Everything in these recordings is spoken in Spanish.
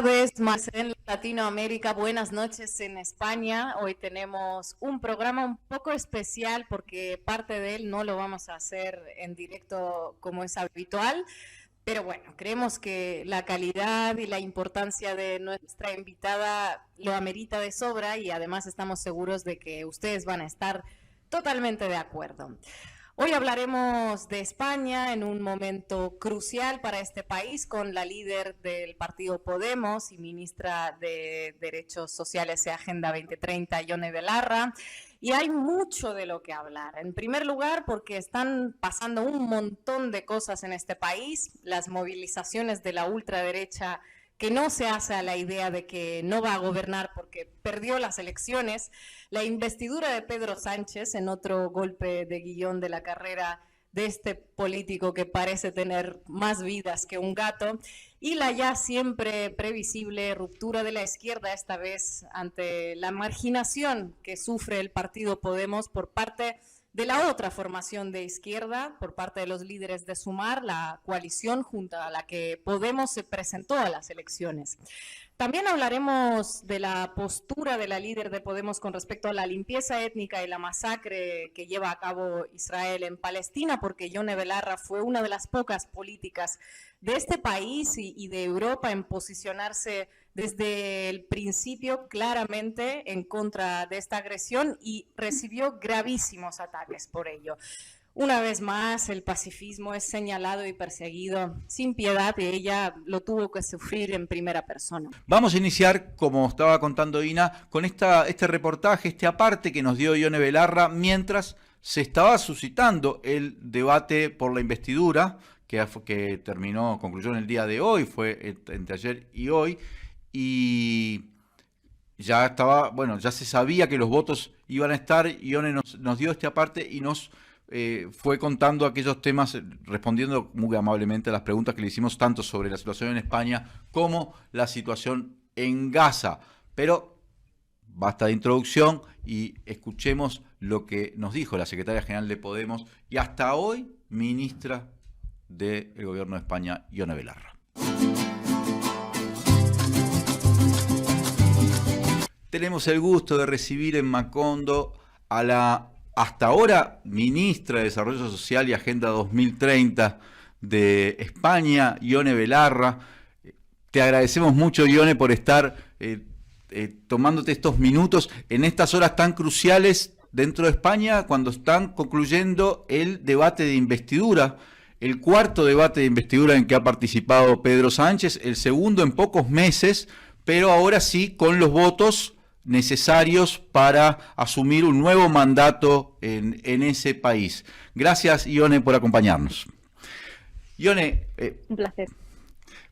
tardes, más en Latinoamérica, buenas noches en España. Hoy tenemos un programa un poco especial porque parte de él no lo vamos a hacer en directo como es habitual, pero bueno, creemos que la calidad y la importancia de nuestra invitada lo amerita de sobra y además estamos seguros de que ustedes van a estar totalmente de acuerdo. Hoy hablaremos de España en un momento crucial para este país con la líder del partido Podemos y ministra de Derechos Sociales y Agenda 2030, Ione Belarra. Y hay mucho de lo que hablar. En primer lugar, porque están pasando un montón de cosas en este país. Las movilizaciones de la ultraderecha que no se hace a la idea de que no va a gobernar porque perdió las elecciones, la investidura de Pedro Sánchez en otro golpe de guión de la carrera de este político que parece tener más vidas que un gato, y la ya siempre previsible ruptura de la izquierda, esta vez ante la marginación que sufre el partido Podemos por parte de la otra formación de izquierda, por parte de los líderes de Sumar, la coalición junto a la que Podemos se presentó a las elecciones. También hablaremos de la postura de la líder de Podemos con respecto a la limpieza étnica y la masacre que lleva a cabo Israel en Palestina, porque Ione Belarra fue una de las pocas políticas de este país y de Europa en posicionarse desde el principio claramente en contra de esta agresión y recibió gravísimos ataques por ello. Una vez más, el pacifismo es señalado y perseguido sin piedad y ella lo tuvo que sufrir en primera persona. Vamos a iniciar, como estaba contando Ina, con este reportaje, este aparte que nos dio Ione Belarra mientras se estaba suscitando el debate por la investidura que concluyó en el día de hoy, fue entre ayer y hoy, y ya estaba, bueno, ya se sabía que los votos iban a estar. Ione nos dio este aparte y nos fue contando aquellos temas, respondiendo muy amablemente a las preguntas que le hicimos tanto sobre la situación en España como la situación en Gaza. Pero basta de introducción y escuchemos lo que nos dijo la secretaria general de Podemos y hasta hoy ministra del gobierno de España, Ione Belarra. Tenemos el gusto de recibir en Macondo a la hasta ahora ministra de Desarrollo Social y Agenda 2030 de España, Ione Belarra. Te agradecemos mucho, Ione, por estar tomándote estos minutos en estas horas tan cruciales dentro de España, cuando están concluyendo el debate de investidura, el cuarto debate de investidura en que ha participado Pedro Sánchez, el segundo en pocos meses, pero ahora sí con los votos necesarios para asumir un nuevo mandato en ese país. Gracias, Ione, por acompañarnos. Ione, un placer.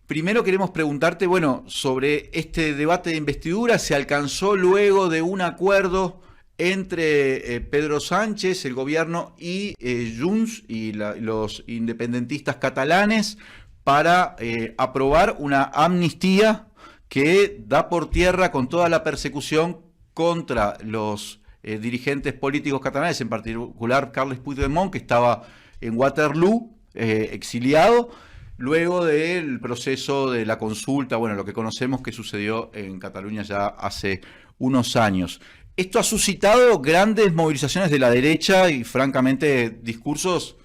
Primero queremos preguntarte, bueno, sobre este debate de investidura. Se alcanzó luego de un acuerdo entre Pedro Sánchez, el gobierno, y Junts y los independentistas catalanes para aprobar una amnistía que da por tierra con toda la persecución contra los dirigentes políticos catalanes, en particular Carles Puigdemont, que estaba en Waterloo, exiliado, luego del proceso de la consulta, bueno, lo que conocemos que sucedió en Cataluña ya hace unos años. Esto ha suscitado grandes movilizaciones de la derecha y, francamente, discursos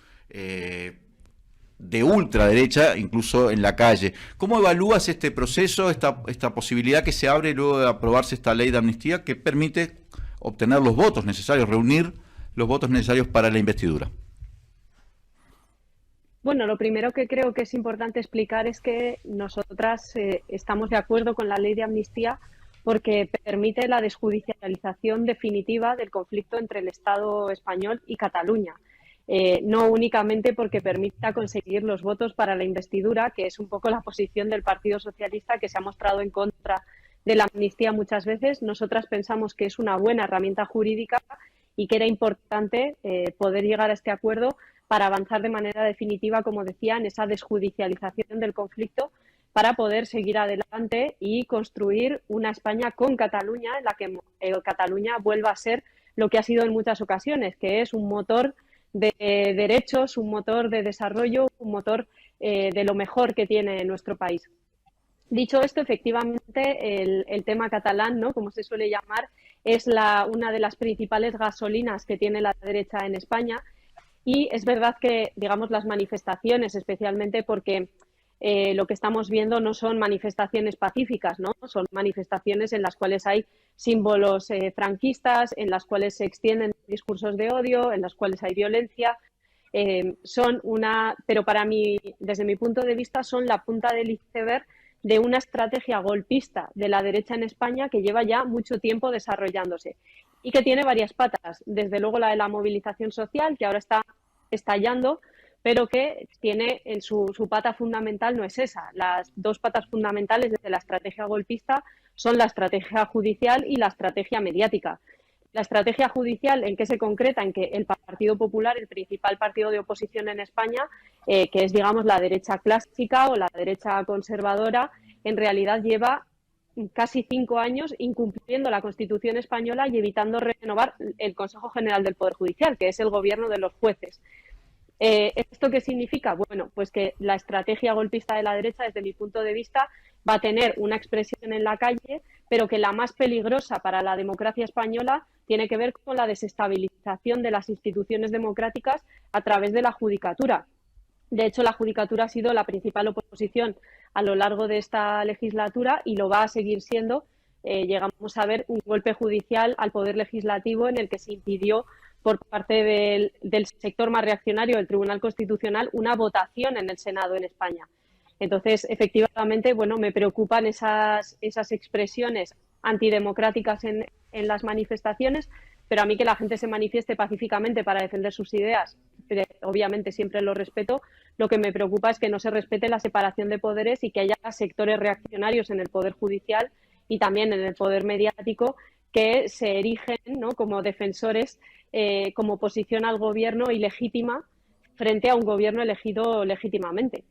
de ultraderecha, incluso en la calle. ¿Cómo evalúas este proceso, esta posibilidad que se abre luego de aprobarse esta ley de amnistía que permite obtener los votos necesarios, reunir los votos necesarios para la investidura? Bueno, lo primero que creo que es importante explicar es que nosotras estamos de acuerdo con la ley de amnistía porque permite la desjudicialización definitiva del conflicto entre el Estado español y Cataluña. No únicamente porque permita conseguir los votos para la investidura, que es un poco la posición del Partido Socialista, que se ha mostrado en contra de la amnistía muchas veces. Nosotras pensamos que es una buena herramienta jurídica y que era importante poder llegar a este acuerdo para avanzar de manera definitiva, como decía, en esa desjudicialización del conflicto, para poder seguir adelante y construir una España con Cataluña, en la que Cataluña vuelva a ser lo que ha sido en muchas ocasiones, que es un motor de derechos, un motor de desarrollo, un motor de lo mejor que tiene nuestro país. Dicho esto, efectivamente, el tema catalán, ¿no?, como se suele llamar, es una de las principales gasolinas que tiene la derecha en España. Y es verdad que, digamos, las manifestaciones, especialmente porque lo que estamos viendo no son manifestaciones pacíficas, ¿no? Son manifestaciones en las cuales hay símbolos franquistas, en las cuales se extienden discursos de odio, en las cuales hay violencia. Pero para mí, desde mi punto de vista, son la punta del iceberg de una estrategia golpista de la derecha en España que lleva ya mucho tiempo desarrollándose y que tiene varias patas. Desde luego la de la movilización social, que ahora está estallando, pero que tiene su pata fundamental no es esa. Las dos patas fundamentales de la estrategia golpista son la estrategia judicial y la estrategia mediática. La estrategia judicial, ¿en qué se concreta? En que el Partido Popular, el principal partido de oposición en España, que es, digamos, la derecha clásica o la derecha conservadora, en realidad lleva casi 5 años incumpliendo la Constitución española y evitando renovar el Consejo General del Poder Judicial, que es el gobierno de los jueces. ¿Esto qué significa? Bueno, pues que la estrategia golpista de la derecha, desde mi punto de vista, va a tener una expresión en la calle, pero que la más peligrosa para la democracia española tiene que ver con la desestabilización de las instituciones democráticas a través de la judicatura. De hecho, la judicatura ha sido la principal oposición a lo largo de esta legislatura y lo va a seguir siendo. Llegamos a ver un golpe judicial al Poder Legislativo en el que se impidió por parte del sector más reaccionario del Tribunal Constitucional una votación en el Senado en España. Entonces, efectivamente, bueno, me preocupan esas expresiones antidemocráticas en las manifestaciones, pero a mí que la gente se manifieste pacíficamente para defender sus ideas, obviamente siempre lo respeto. Lo que me preocupa es que no se respete la separación de poderes y que haya sectores reaccionarios en el Poder Judicial y también en el Poder Mediático que se erigen, ¿no?, como defensores, como oposición al gobierno ilegítima frente a un gobierno elegido legítimamente.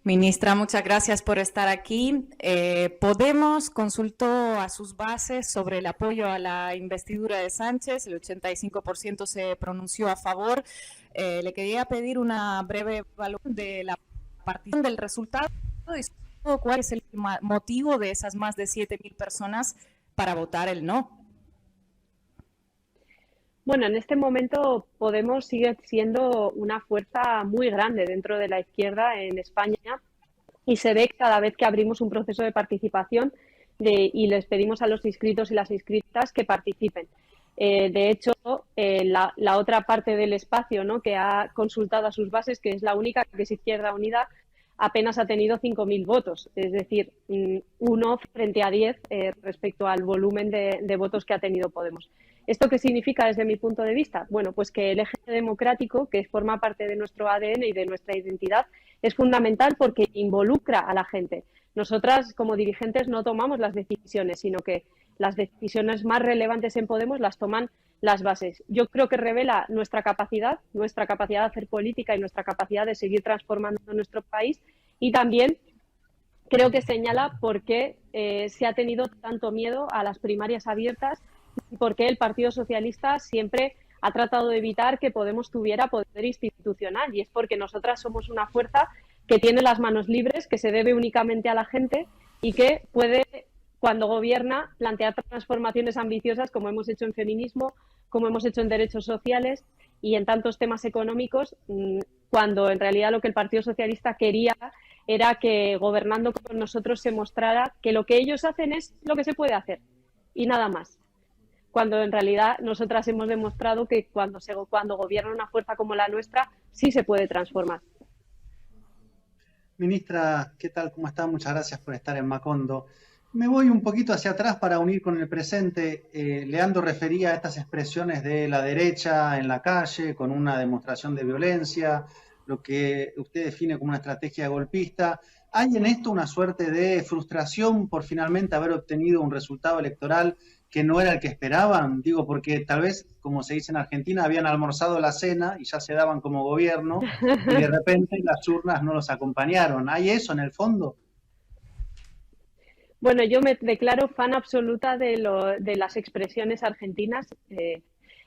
Ministra, muchas gracias por estar aquí. Podemos consultó a sus bases sobre el apoyo a la investidura de Sánchez, el 85% se pronunció a favor. Le quería pedir una breve evaluación de la partición del resultado y cuál es el motivo de esas más de 7.000 personas para votar el no. Bueno, en este momento Podemos sigue siendo una fuerza muy grande dentro de la izquierda en España y se ve cada vez que abrimos un proceso de participación y les pedimos a los inscritos y las inscritas que participen. De hecho, la otra parte del espacio, ¿no?, que ha consultado a sus bases, que es la única, que es Izquierda Unida, apenas ha tenido 5.000 votos, es decir, 1 frente a 10 respecto al volumen de votos que ha tenido Podemos. ¿Esto qué significa desde mi punto de vista? Bueno, pues que el eje democrático, que forma parte de nuestro ADN y de nuestra identidad, es fundamental porque involucra a la gente. Nosotras, como dirigentes, no tomamos las decisiones, sino que las decisiones más relevantes en Podemos las toman las bases. Yo creo que revela nuestra capacidad de hacer política y nuestra capacidad de seguir transformando nuestro país, y también creo que señala por qué se ha tenido tanto miedo a las primarias abiertas y por qué el Partido Socialista siempre ha tratado de evitar que Podemos tuviera poder institucional, y es porque nosotras somos una fuerza que tiene las manos libres, que se debe únicamente a la gente y que puede, cuando gobierna, plantear transformaciones ambiciosas como hemos hecho en feminismo, como hemos hecho en derechos sociales y en tantos temas económicos, cuando en realidad lo que el Partido Socialista quería era que gobernando con nosotros se mostrara que lo que ellos hacen es lo que se puede hacer y nada más. Cuando en realidad nosotras hemos demostrado que cuando gobierna una fuerza como la nuestra, sí se puede transformar. Ministra, ¿qué tal? ¿Cómo está? Muchas gracias por estar en Macondo. Me voy un poquito hacia atrás para unir con el presente. Leandro refería a estas expresiones de la derecha en la calle con una demostración de violencia, lo que usted define como una estrategia golpista. ¿Hay en esto una suerte de frustración por finalmente haber obtenido un resultado electoral que no era el que esperaban? Digo, porque tal vez, como se dice en Argentina, habían almorzado la cena y ya se daban como gobierno y de repente las urnas no los acompañaron. ¿Hay eso en el fondo? Bueno, yo me declaro fan absoluta de las expresiones argentinas.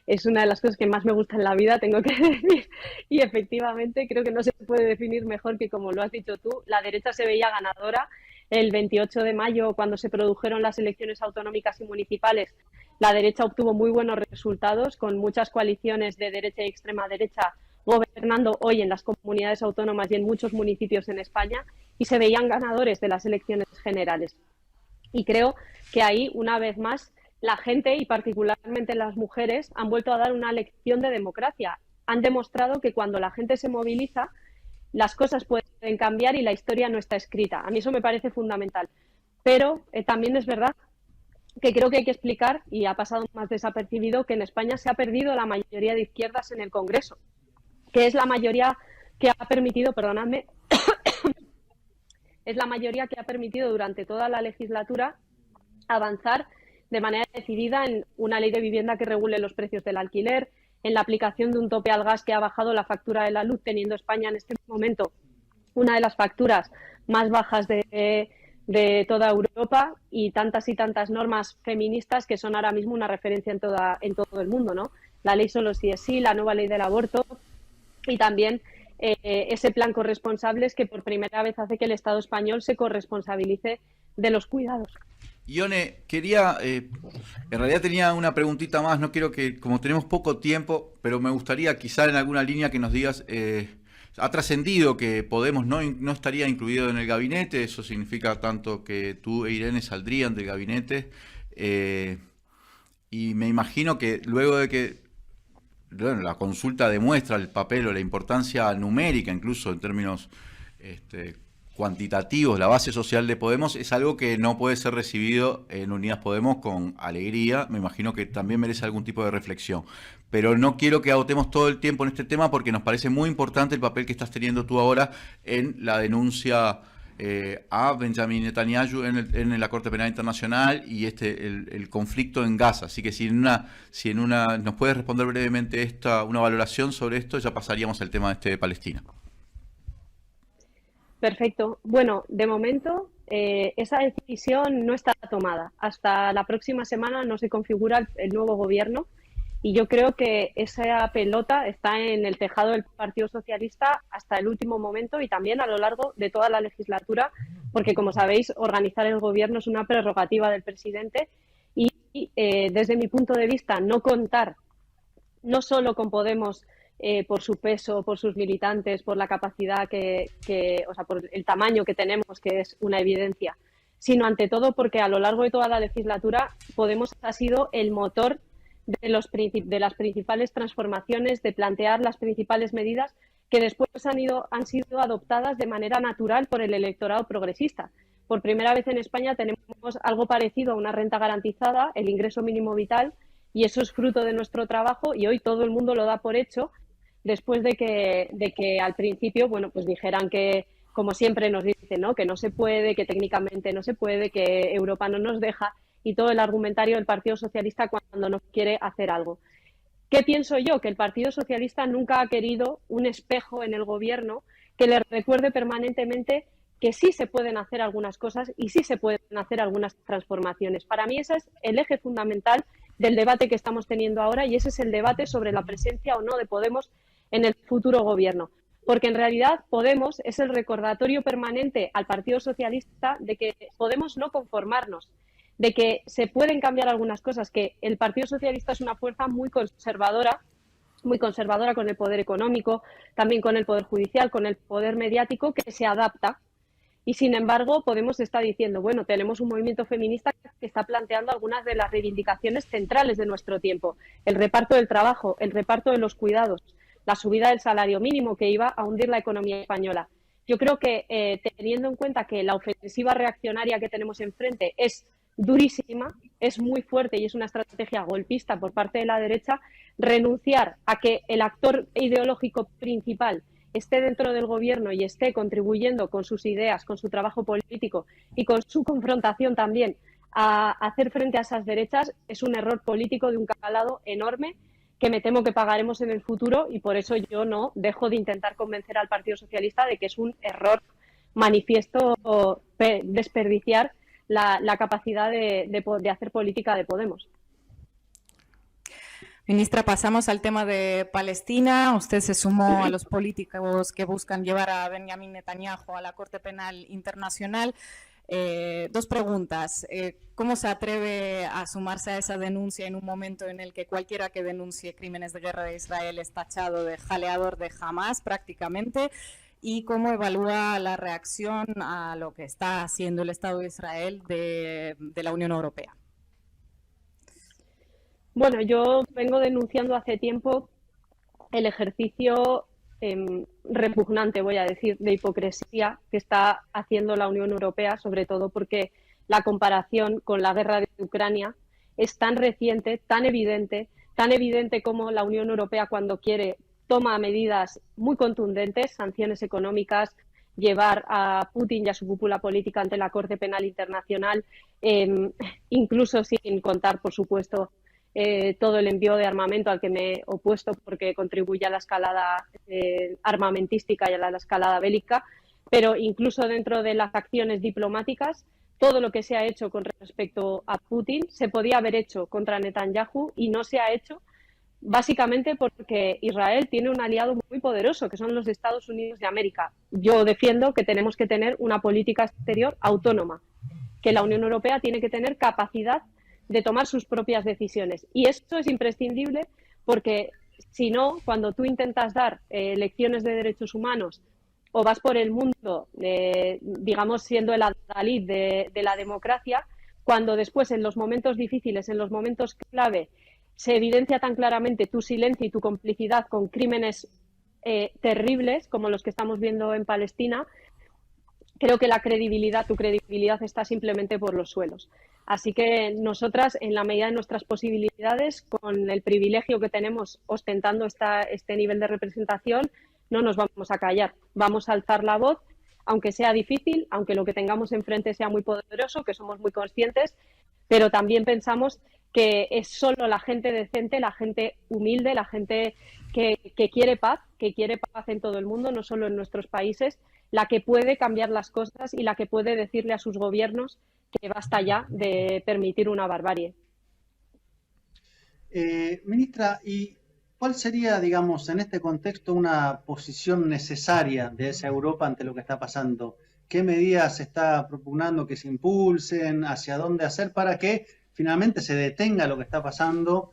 es una de las cosas que más me gusta en la vida, tengo que decir, y efectivamente creo que no se puede definir mejor que como lo has dicho tú, la derecha se veía ganadora el 28 de mayo cuando se produjeron las elecciones autonómicas y municipales. La derecha obtuvo muy buenos resultados con muchas coaliciones de derecha y extrema derecha gobernando hoy en las comunidades autónomas y en muchos municipios en España y se veían ganadores de las elecciones generales. Y creo que ahí, una vez más, la gente y particularmente las mujeres han vuelto a dar una lección de democracia. Han demostrado que cuando la gente se moviliza, las cosas pueden cambiar y la historia no está escrita. A mí eso me parece fundamental. Pero también es verdad que creo que hay que explicar, y ha pasado más desapercibido, que en España se ha perdido la mayoría de izquierdas en el Congreso, que es la mayoría que ha permitido, perdonadme, es la mayoría que ha permitido durante toda la legislatura avanzar de manera decidida en una ley de vivienda que regule los precios del alquiler, en la aplicación de un tope al gas que ha bajado la factura de la luz, teniendo España en este momento una de las facturas más bajas de toda Europa y tantas normas feministas que son ahora mismo una referencia en todo el mundo, ¿no? La ley solo sí es sí, la nueva ley del aborto y también ese plan corresponsables que por primera vez hace que el Estado español se corresponsabilice de los cuidados. Ione, quería, en realidad tenía una preguntita más, no quiero que, como tenemos poco tiempo, pero me gustaría quizá en alguna línea que nos digas, ha trascendido que Podemos no estaría incluido en el gabinete, eso significa tanto que tú e Irene saldrían del gabinete, y me imagino que luego de que bueno, la consulta demuestra el papel o la importancia numérica, incluso en términos cuantitativos, la base social de Podemos es algo que no puede ser recibido en Unidas Podemos con alegría. Me imagino que también merece algún tipo de reflexión. Pero no quiero que agotemos todo el tiempo en este tema porque nos parece muy importante el papel que estás teniendo tú ahora en la denuncia a Benjamin Netanyahu en la Corte Penal Internacional y el conflicto en Gaza. Así que si nos puedes responder brevemente una valoración sobre esto, ya pasaríamos al tema de Palestina. Perfecto. Bueno, de momento esa decisión no está tomada. Hasta la próxima semana no se configura el nuevo gobierno y yo creo que esa pelota está en el tejado del Partido Socialista hasta el último momento y también a lo largo de toda la legislatura, porque como sabéis, organizar el gobierno es una prerrogativa del presidente y desde mi punto de vista no contar no solo con Podemos por su peso, por sus militantes, por la capacidad o sea, por el tamaño que tenemos, que es una evidencia, sino ante todo porque a lo largo de toda la legislatura Podemos ha sido el motor de las principales transformaciones, de plantear las principales medidas que después han sido adoptadas de manera natural por el electorado progresista. Por primera vez en España tenemos algo parecido a una renta garantizada, el ingreso mínimo vital, y eso es fruto de nuestro trabajo y hoy todo el mundo lo da por hecho después de que al principio, bueno, pues dijeran que, como siempre nos dicen, ¿no? Que no se puede, que técnicamente no se puede, que Europa no nos deja y todo el argumentario del Partido Socialista cuando no quiere hacer algo. ¿Qué pienso yo? Que el Partido Socialista nunca ha querido un espejo en el gobierno que le recuerde permanentemente que sí se pueden hacer algunas cosas y sí se pueden hacer algunas transformaciones. Para mí ese es el eje fundamental del debate que estamos teniendo ahora y ese es el debate sobre la presencia o no de Podemos en el futuro gobierno. Porque en realidad Podemos es el recordatorio permanente al Partido Socialista de que podemos no conformarnos, de que se pueden cambiar algunas cosas, que el Partido Socialista es una fuerza muy conservadora con el poder económico, también con el poder judicial, con el poder mediático, que se adapta. Y sin embargo, Podemos está diciendo, bueno, tenemos un movimiento feminista que está planteando algunas de las reivindicaciones centrales de nuestro tiempo. El reparto del trabajo, el reparto de los cuidados, la subida del salario mínimo que iba a hundir la economía española. Yo creo que teniendo en cuenta que la ofensiva reaccionaria que tenemos enfrente es durísima, es muy fuerte y es una estrategia golpista por parte de la derecha, renunciar a que el actor ideológico principal esté dentro del gobierno y esté contribuyendo con sus ideas, con su trabajo político y con su confrontación también a hacer frente a esas derechas, es un error político de un calado enorme que me temo que pagaremos en el futuro y por eso yo no dejo de intentar convencer al Partido Socialista de que es un error manifiesto desperdiciar la capacidad de hacer política de Podemos. Ministra, pasamos al tema de Palestina. Usted se sumó a los políticos que buscan llevar a Benjamín Netanyahu a la Corte Penal Internacional. Dos preguntas. ¿Cómo se atreve a sumarse a esa denuncia en un momento en el que cualquiera que denuncie crímenes de guerra de Israel es tachado de jaleador de Hamás prácticamente? ¿Y cómo evalúa la reacción a lo que está haciendo el Estado de Israel de la Unión Europea? Bueno, yo vengo denunciando hace tiempo el ejercicio repugnante, voy a decir, de hipocresía que está haciendo la Unión Europea, sobre todo porque la comparación con la guerra de Ucrania es tan reciente, tan evidente como la Unión Europea cuando quiere toma medidas muy contundentes, sanciones económicas, llevar a Putin y a su cúpula política ante la Corte Penal Internacional, incluso sin contar, por supuesto, todo el envío de armamento al que me he opuesto porque contribuye a la escalada armamentística y a la escalada bélica, pero incluso dentro de las acciones diplomáticas, todo lo que se ha hecho con respecto a Putin se podía haber hecho contra Netanyahu y no se ha hecho, básicamente porque Israel tiene un aliado muy poderoso, que son los Estados Unidos de América. Yo defiendo que tenemos que tener una política exterior autónoma, que la Unión Europea tiene que tener capacidad de tomar sus propias decisiones. Y esto es imprescindible porque, si no, cuando tú intentas dar lecciones de derechos humanos o vas por el mundo, digamos, siendo el adalid de la democracia, cuando después, en los momentos difíciles, en los momentos clave, se evidencia tan claramente tu silencio y tu complicidad con crímenes terribles como los que estamos viendo en Palestina, creo que tu credibilidad está simplemente por los suelos. Así que nosotras, en la medida de nuestras posibilidades, con el privilegio que tenemos ostentando este nivel de representación, no nos vamos a callar. Vamos a alzar la voz, aunque sea difícil, aunque lo que tengamos enfrente sea muy poderoso, que somos muy conscientes, pero también pensamos que es solo la gente decente, la gente humilde, la gente que quiere paz en todo el mundo, no solo en nuestros países, la que puede cambiar las cosas y la que puede decirle a sus gobiernos que basta ya de permitir una barbarie. Ministra, ¿y cuál sería, digamos, en este contexto una posición necesaria de esa Europa ante lo que está pasando? ¿Qué medidas se está propugnando que se impulsen? ¿Hacia dónde hacer para que finalmente se detenga lo que está pasando,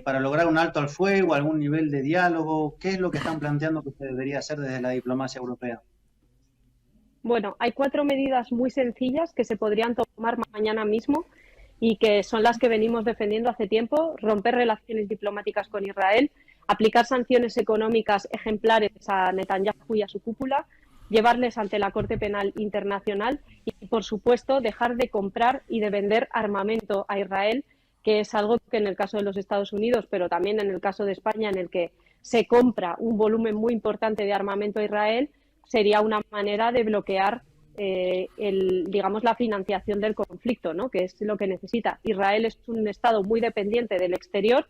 para lograr un alto al fuego, algún nivel de diálogo? ¿Qué es lo que están planteando que se debería hacer desde la diplomacia europea? Bueno, hay 4 medidas muy sencillas que se podrían tomar mañana mismo y que son las que venimos defendiendo hace tiempo: romper relaciones diplomáticas con Israel, aplicar sanciones económicas ejemplares a Netanyahu y a su cúpula, llevarles ante la Corte Penal Internacional y, por supuesto, dejar de comprar y de vender armamento a Israel, que es algo que en el caso de los Estados Unidos, pero también en el caso de España, en el que se compra un volumen muy importante de armamento a Israel, sería una manera de bloquear digamos, la financiación del conflicto, ¿no? Que es lo que necesita. Israel es un Estado muy dependiente del exterior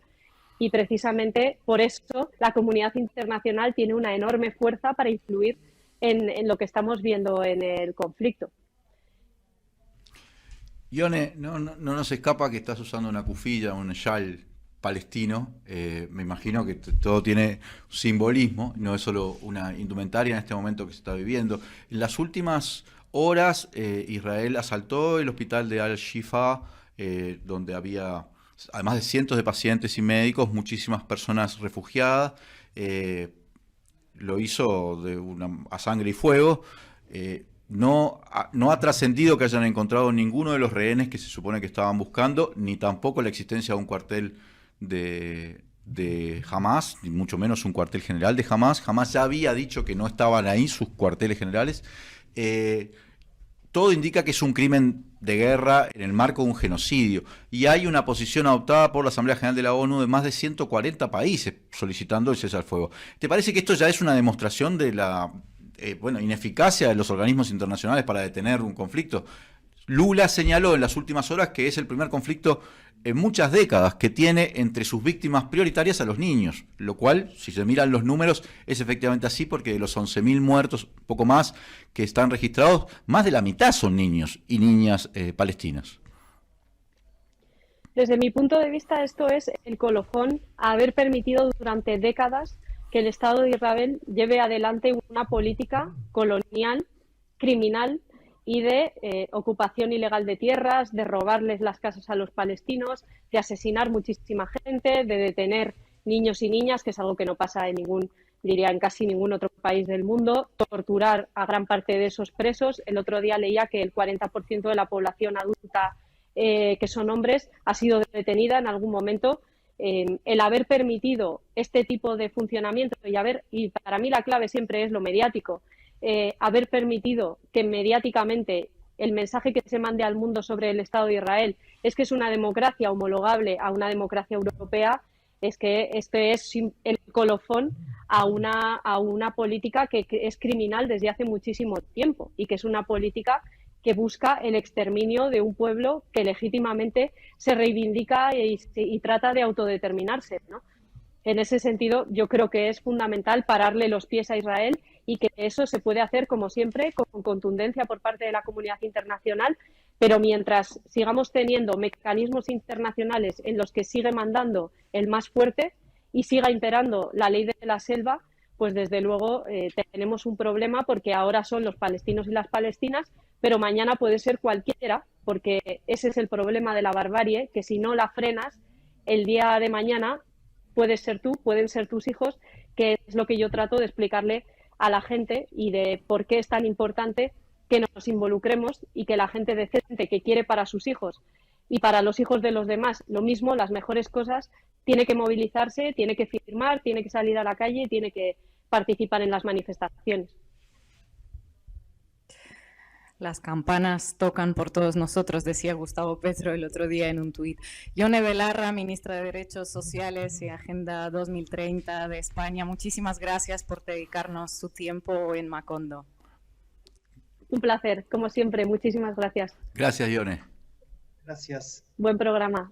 y precisamente por eso la comunidad internacional tiene una enorme fuerza para influir en lo que estamos viendo en el conflicto. Ione, no nos escapa que estás usando una kufilla, un shal palestino. Me imagino que todo tiene simbolismo, no es solo una indumentaria en este momento que se está viviendo. En las últimas horas, Israel asaltó el hospital de Al-Shifa, donde había, además de cientos de pacientes y médicos, muchísimas personas refugiadas. Lo hizo a sangre y fuego. No ha trascendido que hayan encontrado ninguno de los rehenes que se supone que estaban buscando, ni tampoco la existencia de un cuartel de Hamás, ni mucho menos un cuartel general de Hamás. Hamás ya había dicho que no estaban ahí sus cuarteles generales. Todo indica que es un crimen de guerra en el marco de un genocidio. Y hay una posición adoptada por la Asamblea General de la ONU de más de 140 países solicitando el cese al fuego. ¿Te parece que esto ya es una demostración de la ineficacia de los organismos internacionales para detener un conflicto? Lula señaló en las últimas horas que es el primer conflicto en muchas décadas que tiene entre sus víctimas prioritarias a los niños, lo cual, si se miran los números, es efectivamente así, porque de los 11.000 muertos, poco más, que están registrados, más de la mitad son niños y niñas palestinas. Desde mi punto de vista, esto es el colofón a haber permitido durante décadas que el Estado de Israel lleve adelante una política colonial, criminal y de ocupación ilegal de tierras, de robarles las casas a los palestinos, de asesinar muchísima gente, de detener niños y niñas, que es algo que no pasa en en casi ningún otro país del mundo, torturar a gran parte de esos presos. El otro día leía que el 40% de la población adulta que son hombres, ha sido detenida en algún momento. El haber permitido este tipo de funcionamiento y para mí la clave siempre es lo mediático, haber permitido que mediáticamente el mensaje que se mande al mundo sobre el Estado de Israel es que es una democracia homologable a una democracia europea, es que este es el colofón a una política que es criminal desde hace muchísimo tiempo y que es una política que busca el exterminio de un pueblo que legítimamente se reivindica y trata de autodeterminarse, ¿no? En ese sentido, yo creo que es fundamental pararle los pies a Israel y que eso se puede hacer, como siempre, con contundencia por parte de la comunidad internacional, pero mientras sigamos teniendo mecanismos internacionales en los que sigue mandando el más fuerte y siga imperando la ley de la selva, pues desde luego tenemos un problema, porque ahora son los palestinos y las palestinas, pero mañana puede ser cualquiera, porque ese es el problema de la barbarie, que si no la frenas, el día de mañana puedes ser tú, pueden ser tus hijos, que es lo que yo trato de explicarle a la gente y de por qué es tan importante que nos involucremos y que la gente decente que quiere para sus hijos y para los hijos de los demás lo mismo, las mejores cosas, tiene que movilizarse, tiene que firmar, tiene que salir a la calle, tiene que participar en las manifestaciones. Las campanas tocan por todos nosotros, decía Gustavo Petro el otro día en un tuit. Yone Belarra, ministra de Derechos Sociales y Agenda 2030 de España, muchísimas gracias por dedicarnos su tiempo en Macondo. Un placer, como siempre, muchísimas gracias. Gracias, Yone. Gracias. Buen programa.